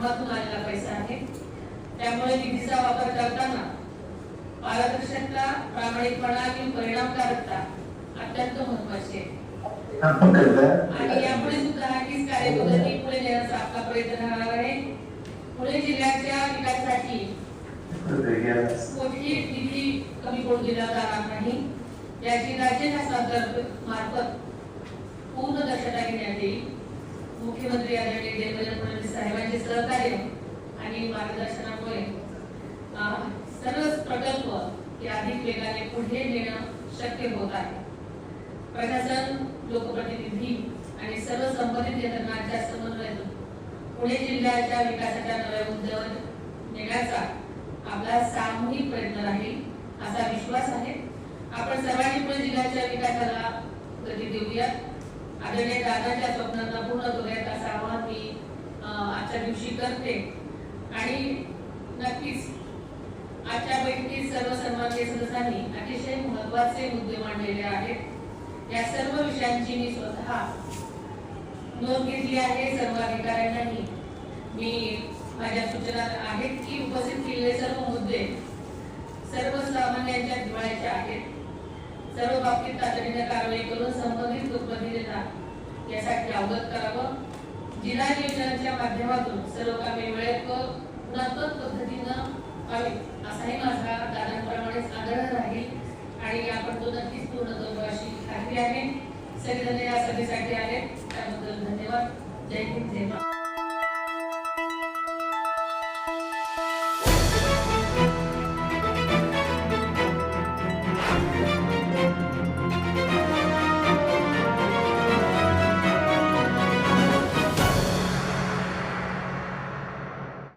माध्यमातून आलेला पैसा आहे। त्यामुळे निधीचा वापर करताना पारदर्शकता, प्रामाणिकपणा आणि परिणामकारकता अत्यंत महत्त्वाची आहे। आणि यापुढे सुद्धा हीच कार्यपद्धती पुढे नेण्याचा आपला प्रयत्न राहणार आहे। पुणे जिल्ह्याच्या विकासासाठी कोणतीही निधी कमी पडू दिला जाणार नाही याची राज्य शासनामार्फत पूर्ण दक्षता घेण्यात येईल। मुख्यमंत्री आदरणीय देवेंद्र फडणवीस साहेबांचे सहकार्य आणि मार्गदर्शनामुळे सर्व प्रकल्प हे अधिक वेगाने पुढे नेणं शक्य होत आहे। प्रशासन, लोकप्रतिनिधी आणि सर्व संबंधित यंत्रणांच्या समन्वयातून पुणे जिल्ह्याच्या विकासाच्या नव्या मुद्द्यावर नेण्याचा आपला सामूहिक प्रयत्न राहील असा विश्वास आहे। आपण सर्वांनी पुणे जिल्ह्याच्या विकासाला गती देऊया, आदरणीय दादांच्या स्वप्नांना पूर्ण करूयात असं आवाहन मी आजच्या दिवशी करते। आणि नक्कीच आजच्या बैठकीत सर्व सन्माननीय सदस्यांनी अतिशय महत्त्वाचे मुद्दे मांडलेले आहेत। या सर्व विषयांची मी स्वतः नोंद घेतली आहे। सर्व अधिकाऱ्यांनाही मी माझ्या सूचना आहेत की उपस्थित केलेले सर्व मुद्दे सर्वसामान्यांच्या जिव्हाळ्याचे आहेत। सर्व बाबतीत तातडीने कारवाई करून संबंधित लोकप्रतिनिधींना यासाठी अवगत करावं। जिल्हा नियोजनाच्या माध्यमातून सर्व कामे वेळेत व गुणात्मक पद्धतीनं व्हावी असाही माझा दादांप्रमाणेच आग्रह राहील आणि आपण तो नक्कीच पूर्ण करू अशी खात्री आहे। सगळेजण या सभेसाठी आले त्याबद्दल धन्यवाद। जय हिंद, जय भारत।